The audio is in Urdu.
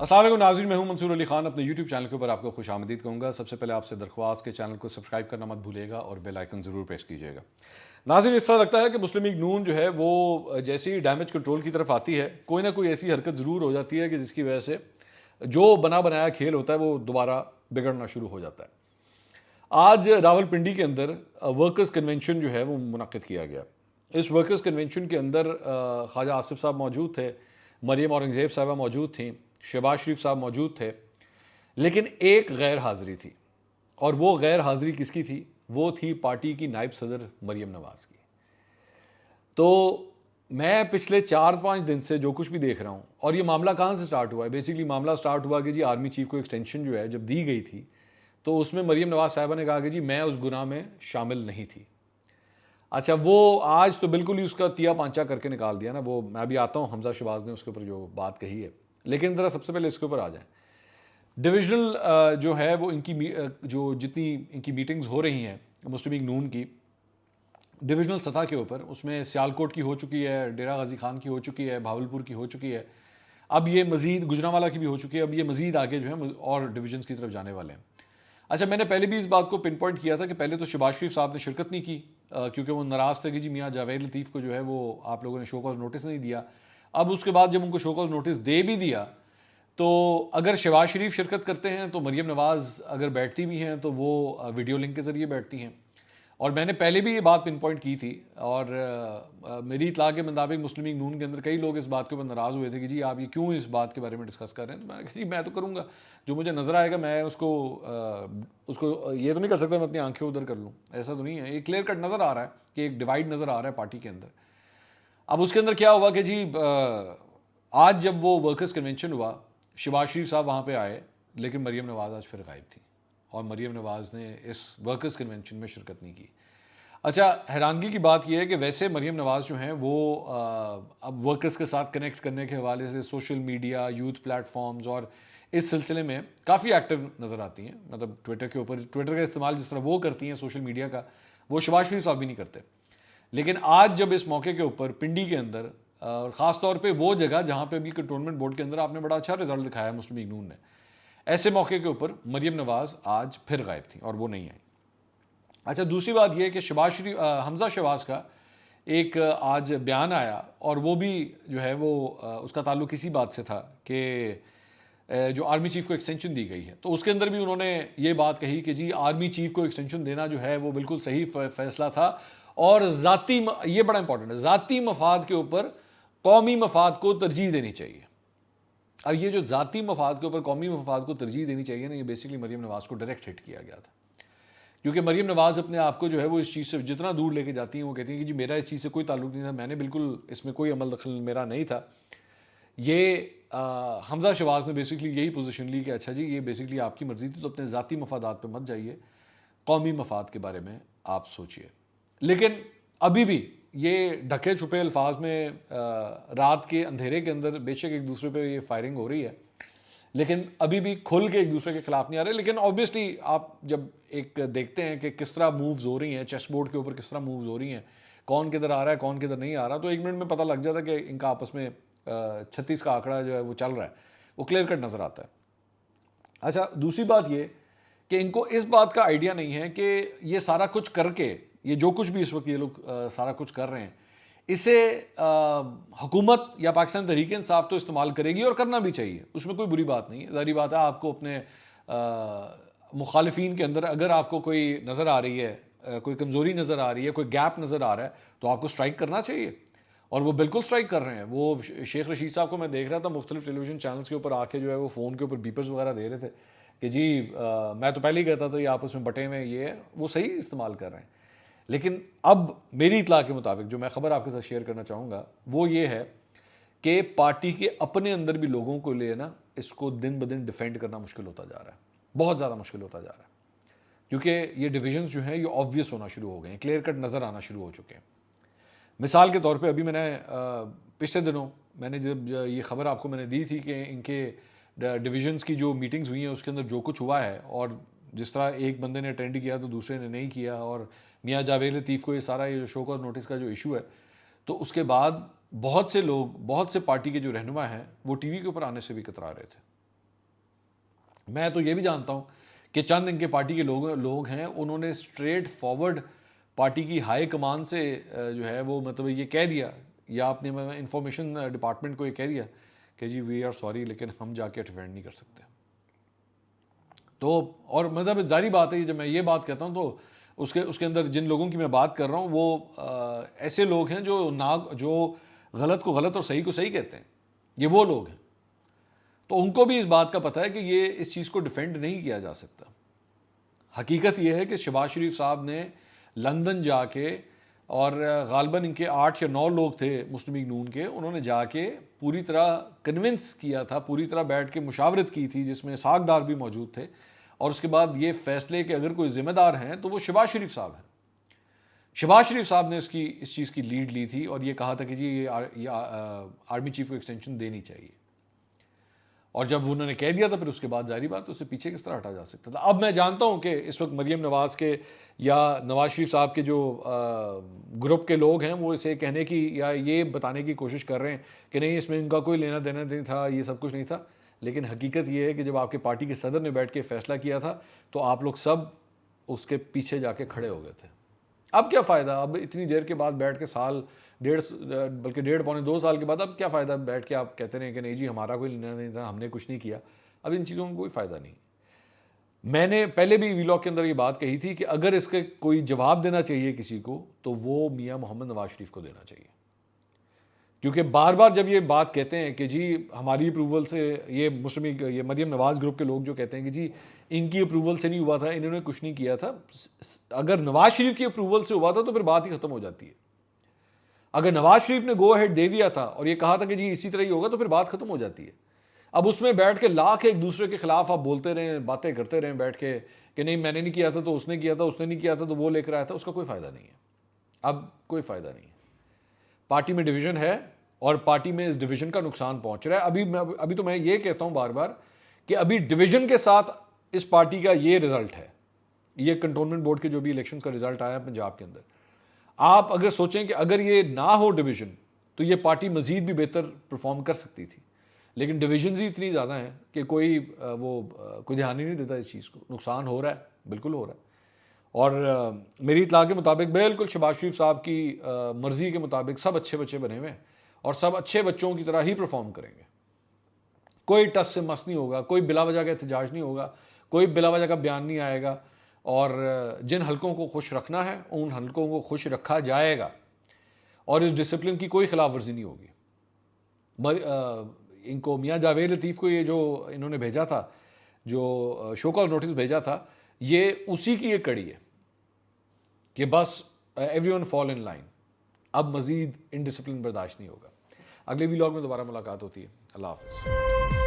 السلام علیکم ناظرین، میں ہوں منصور علی خان. اپنے یوٹیوب چینل کے اوپر آپ کو خوش آمدید کہوں گا. سب سے پہلے آپ سے درخواست کہ چینل کو سبسکرائب کرنا مت بھولیے گا اور بیل آئیکن ضرور پریس کیجیے گا. ناظرین، اس طرح لگتا ہے کہ مسلم لیگ نون جو ہے وہ جیسے ہی ڈیمیج کنٹرول کی طرف آتی ہے کوئی نہ کوئی ایسی حرکت ضرور ہو جاتی ہے کہ جس کی وجہ سے جو بنا بنایا کھیل ہوتا ہے وہ دوبارہ بگڑنا شروع ہو جاتا ہے. آج راولپنڈی کے اندر ورکرز کنونشن جو ہے وہ منعقد کیا گیا. اس ورکرز کنونشن کے اندر خواجہ آصف صاحب موجود تھے، مریم اورنگزیب صاحبہ موجود تھیں، شہباز شریف صاحب موجود تھے، لیکن ایک غیر حاضری تھی. اور وہ غیر حاضری کس کی تھی؟ وہ تھی پارٹی کی نائب صدر مریم نواز کی. تو میں پچھلے 4-5 دن سے جو کچھ بھی دیکھ رہا ہوں، اور یہ معاملہ کہاں سے سٹارٹ ہوا ہے؟ بیسیکلی معاملہ سٹارٹ ہوا کہ جی آرمی چیف کو ایکسٹینشن جو ہے جب دی گئی تھی تو اس میں مریم نواز صاحبہ نے کہا کہ جی میں اس گناہ میں شامل نہیں تھی. اچھا، وہ آج تو بالکل ہی اس کا تیا پانچا کر کے نکال دیا نا. وہ میں بھی آتا ہوں، حمزہ شہباز نے اس کے اوپر جو بات کہی ہے، لیکن ذرا سب سے پہلے اس کے اوپر آ جائیں. ڈویژنل جو ہے وہ ان کی جو جتنی ان کی میٹنگز ہو رہی ہیں مسلم لیگ نون کی ڈویژنل سطح کے اوپر، اس میں سیالکوٹ کی ہو چکی ہے، ڈیرہ غازی خان کی ہو چکی ہے، بھاولپور کی ہو چکی ہے، اب یہ مزید گجرانوالہ کی بھی ہو چکی ہے، اب یہ مزید آگے جو ہے اور ڈویژنس کی طرف جانے والے ہیں. اچھا، میں نے پہلے بھی اس بات کو پن پوائنٹ کیا تھا کہ پہلے تو شہباز شریف صاحب نے شرکت نہیں کی کیونکہ وہ ناراض تھے کہ جی میاں جاوید لطیف کو جو ہے وہ آپ لوگوں نے شو کاز نوٹس نہیں دیا. اب اس کے بعد جب ان کو شو کاز نوٹس دے بھی دیا تو اگر شہباز شریف شرکت کرتے ہیں تو مریم نواز اگر بیٹھتی بھی ہیں تو وہ ویڈیو لنک کے ذریعے بیٹھتی ہیں. اور میں نے پہلے بھی یہ بات پن پوائنٹ کی تھی، اور میری اطلاع کے مطابق مسلم لیگ نون کے اندر کئی لوگ اس بات کے اوپر ناراض ہوئے تھے کہ جی آپ یہ کیوں اس بات کے بارے میں ڈسکس کر رہے ہیں. تو میں نے کہا جی میں تو کروں گا جو مجھے نظر آئے گا، میں اس کو یہ تو نہیں کر سکتا میں اپنی آنکھیں ادھر کر لوں، ایسا تو نہیں ہے. یہ کلیئر کٹ نظر آ رہا ہے کہ ایک ڈیوائڈ نظر آ رہا ہے پارٹی کے اندر. اب اس کے اندر کیا ہوا کہ جی آج جب وہ ورکرز کنونشن ہوا، شہباز شریف صاحب وہاں پہ آئے، لیکن مریم نواز آج پھر غائب تھی اور مریم نواز نے اس ورکرز کنونشن میں شرکت نہیں کی. اچھا، حیرانگی کی بات یہ ہے کہ ویسے مریم نواز جو ہیں وہ اب ورکرز کے ساتھ کنیکٹ کرنے کے حوالے سے social media, youth platforms اور اس سلسلے میں کافی ایکٹیو نظر آتی ہیں. مطلب ٹویٹر کے اوپر ٹویٹر کا استعمال جس طرح وہ کرتی ہیں سوشل میڈیا کا، وہ شہباز شریف صاحب بھی نہیں کرتے. لیکن آج جب اس موقع کے اوپر پنڈی کے اندر، اور خاص طور پہ وہ جگہ جہاں پہ ابھی کنٹونمنٹ بورڈ کے اندر آپ نے بڑا اچھا رزلٹ دکھایا ہے مسلم لیگ نون نے، ایسے موقع کے اوپر مریم نواز آج پھر غائب تھی اور وہ نہیں آئی. اچھا، دوسری بات یہ ہے کہ حمزہ شہباز کا ایک آج بیان آیا، اور وہ بھی جو ہے وہ اس کا تعلق اسی بات سے تھا کہ جو آرمی چیف کو ایکسٹینشن دی گئی ہے، تو اس کے اندر بھی انہوں نے یہ بات کہی کہ جی آرمی چیف کو ایکسٹینشن دینا جو ہے وہ بالکل صحیح فیصلہ تھا، اور یہ بڑا امپورٹنٹ ہے، ذاتی مفاد کے اوپر قومی مفاد کو ترجیح دینی چاہیے. اب یہ جو ذاتی مفاد کے اوپر قومی مفاد کو ترجیح دینی چاہیے نا، یہ بیسکلی مریم نواز کو ڈائریکٹ ہٹ کیا گیا تھا. کیونکہ مریم نواز اپنے آپ کو جو ہے وہ اس چیز سے جتنا دور لے کے جاتی ہیں، وہ کہتی ہیں کہ جی میرا اس چیز سے کوئی تعلق نہیں تھا، میں نے بالکل اس میں کوئی عمل دخل میرا نہیں تھا. یہ حمزہ شہباز نے بیسکلی یہی پوزیشن لی کہ اچھا جی یہ بیسکلی آپ کی مرضی تھی، تو اپنے ذاتی مفادات پہ مت جائیے، قومی مفاد کے بارے میں آپ سوچئے. لیکن ابھی بھی یہ ڈھکے چھپے الفاظ میں رات کے اندھیرے کے اندر بے شک ایک دوسرے پہ یہ فائرنگ ہو رہی ہے، لیکن ابھی بھی کھل کے ایک دوسرے کے خلاف نہیں آ رہے. لیکن آبویسلی آپ جب ایک دیکھتے ہیں کہ کس طرح مووز ہو رہی ہیں چیس بورڈ کے اوپر، کس طرح مووز ہو رہی ہیں، کون کدھر آ رہا ہے کون کدھر نہیں آ رہا، تو 1 منٹ میں پتہ لگ جاتا ہے کہ ان کا آپس میں 36 کا آنکڑا جو ہے وہ چل رہا ہے، وہ کلیئر کٹ نظر آتا ہے. اچھا، دوسری بات یہ کہ ان کو اس بات کا آئیڈیا نہیں ہے کہ یہ سارا کچھ کر کے، یہ جو کچھ بھی اس وقت یہ لوگ سارا کچھ کر رہے ہیں، اسے حکومت یا پاکستان تحریک انصاف تو استعمال کرے گی، اور کرنا بھی چاہیے، اس میں کوئی بری بات نہیں ہے. ظاہری بات ہے آپ کو اپنے مخالفین کے اندر اگر آپ کو کوئی نظر آ رہی ہے، کوئی کمزوری نظر آ رہی ہے، کوئی گیپ نظر آ رہا ہے، تو آپ کو سٹرائک کرنا چاہیے، اور وہ بالکل سٹرائک کر رہے ہیں. وہ شیخ رشید صاحب کو میں دیکھ رہا تھا مختلف ٹیلی ویژن چینلز کے اوپر آ کے جو ہے وہ فون کے اوپر بیپرز وغیرہ دے رہے تھے کہ جی میں تو پہلے ہی کہتا تھا یہ آپس میں بٹے میں یہ ہے، وہ صحیح استعمال کر رہے ہیں. لیکن اب میری اطلاع کے مطابق جو میں خبر آپ کے ساتھ شیئر کرنا چاہوں گا وہ یہ ہے کہ پارٹی کے اپنے اندر بھی لوگوں کو لے نا اس کو دن بدن ڈیفینڈ کرنا مشکل ہوتا جا رہا ہے، بہت زیادہ مشکل ہوتا جا رہا ہے، کیونکہ یہ ڈویژنز جو ہیں یہ آبویس ہونا شروع ہو گئے ہیں، کلیئر کٹ نظر آنا شروع ہو چکے ہیں. مثال کے طور پہ ابھی میں نے پچھلے دنوں میں نے جب یہ خبر آپ کو میں نے دی تھی کہ ان کے ڈویژنز کی جو میٹنگز ہوئی ہیں اس کے اندر جو کچھ ہوا ہے، اور جس طرح ایک بندے نے اٹینڈ کیا تو دوسرے نے نہیں کیا، اور میاں جاوید لطیف کو یہ سارا یہ شو کاز نوٹس کا جو ایشو ہے، تو اس کے بعد بہت سے لوگ، بہت سے پارٹی کے جو رہنما ہیں وہ ٹی وی کے اوپر آنے سے بھی کترا رہے تھے. میں تو یہ بھی جانتا ہوں کہ چند ان کے پارٹی کے لوگ ہیں، انہوں نے اسٹریٹ فارورڈ پارٹی کی ہائی کمان سے جو ہے وہ مطلب یہ کہہ دیا، یا اپنے انفارمیشن ڈپارٹمنٹ کو یہ کہہ دیا کہ جی وی آر سوری، لیکن ہم جا کے ڈیفینڈ نہیں کر سکتے. تو اور مطلب ظاہری بات ہے، جب میں یہ بات کہتا ہوں تو اس کے اندر جن لوگوں کی میں بات کر رہا ہوں وہ ایسے لوگ ہیں جو غلط کو غلط اور صحیح کو صحیح کہتے ہیں. یہ وہ لوگ ہیں. تو ان کو بھی اس بات کا پتہ ہے کہ یہ اس چیز کو ڈیفینڈ نہیں کیا جا سکتا. حقیقت یہ ہے کہ شہباز شریف صاحب نے لندن جا کے، اور غالباً ان کے 8 یا 9 لوگ تھے مسلم لیگ نون کے، انہوں نے جا کے پوری طرح کنونس کیا تھا، پوری طرح بیٹھ کے مشاورت کی تھی، جس میں اسحاق ڈار بھی موجود تھے. اور اس کے بعد یہ فیصلے کہ اگر کوئی ذمہ دار ہیں تو وہ شہباز شریف صاحب ہیں. شہباز شریف صاحب نے اس چیز کی لیڈ لی تھی اور یہ کہا تھا کہ جی یہ آرمی چیف کو ایکسٹینشن دینی چاہیے. اور جب انہوں نے کہہ دیا تھا، پھر اس کے بعد ظاہری بات تو اسے پیچھے کس طرح ہٹا جا سکتا تھا. اب میں جانتا ہوں کہ اس وقت مریم نواز کے یا نواز شریف صاحب کے جو گروپ کے لوگ ہیں وہ اسے کہنے کی یا یہ بتانے کی کوشش کر رہے ہیں کہ نہیں اس میں ان کا کوئی لینا دینا نہیں تھا، یہ سب کچھ نہیں تھا. لیکن حقیقت یہ ہے کہ جب آپ کے پارٹی کے صدر نے بیٹھ کے فیصلہ کیا تھا تو آپ لوگ سب اس کے پیچھے جا کے کھڑے ہو گئے تھے. اب کیا فائدہ، اب اتنی دیر کے بعد بیٹھ کے بلکہ 1.5-2 سال کے بعد اب کیا فائدہ بیٹھ کے آپ کہتے ہیں کہ نہیں جی ہمارا کوئی لینا نہیں تھا، ہم نے کچھ نہیں کیا. اب ان چیزوں میں کوئی فائدہ نہیں. میں نے پہلے بھی ویلاگ کے اندر یہ بات کہی تھی کہ اگر اس کے کوئی جواب دینا چاہیے کسی کو تو وہ میاں محمد نواز شریف کو دینا چاہیے. کیونکہ بار بار جب یہ بات کہتے ہیں کہ جی ہماری اپروول سے، یہ مریم نواز گروپ کے لوگ جو کہتے ہیں کہ جی ان کی اپروول سے نہیں ہوا تھا، انہوں نے کچھ نہیں کیا تھا. اگر نواز شریف کی اپروول سے ہوا تھا تو پھر بات ہی ختم ہو جاتی ہے. اگر نواز شریف نے گو ہیڈ دے دیا تھا اور یہ کہا تھا کہ جی اسی طرح ہی ہوگا تو پھر بات ختم ہو جاتی ہے. اب اس میں بیٹھ کے لاکھ ایک دوسرے کے خلاف آپ بولتے رہیں، باتیں کرتے رہیں بیٹھ کے کہ نہیں میں نے نہیں کیا تھا تو اس نے کیا تھا، اس نے نہیں کیا تھا تو وہ لے کر آیا تھا، اس کا کوئی فائدہ نہیں ہے. اب کوئی فائدہ نہیں ہے. پارٹی میں ڈویژن ہے اور پارٹی میں اس ڈویژن کا نقصان پہنچ رہا ہے. ابھی تو میں یہ کہتا ہوں بار بار کہ ابھی ڈویژن کے ساتھ اس پارٹی کا یہ رزلٹ ہے، یہ کنٹونمنٹ بورڈ کے جو بھی الیکشن کا رزلٹ آیا پنجاب کے اندر. آپ اگر سوچیں کہ اگر یہ نہ ہو ڈویژن تو یہ پارٹی مزید بھی بہتر پرفارم کر سکتی تھی. لیکن ڈویژنز ہی اتنی زیادہ ہیں کہ کوئی دھیان ہی نہیں دیتا اس چیز کو. نقصان ہو رہا ہے، بالکل ہو رہا ہے. اور میری اطلاع کے مطابق بالکل شہباز شریف صاحب کی مرضی کے مطابق سب اچھے بچے بنے ہوئے ہیں اور سب اچھے بچوں کی طرح ہی پرفارم کریں گے. کوئی ٹس سے مس نہیں ہوگا، کوئی بلا وجہ کا احتجاج نہیں ہوگا، کوئی بلا وجہ کا بیان نہیں آئے گا. اور جن حلقوں کو خوش رکھنا ہے ان حلقوں کو خوش رکھا جائے گا اور اس ڈسپلن کی کوئی خلاف ورزی نہیں ہوگی. ان کو میاں جاوید لطیف کو یہ جو انہوں نے بھیجا تھا، جو شو کاز نوٹس بھیجا تھا، یہ اسی کی ایک کڑی ہے کہ بس every one fall in line. اب مزید انڈسپلن برداشت نہیں ہوگا. اگلے ویلاگ میں دوبارہ ملاقات ہوتی ہے. اللہ حافظ.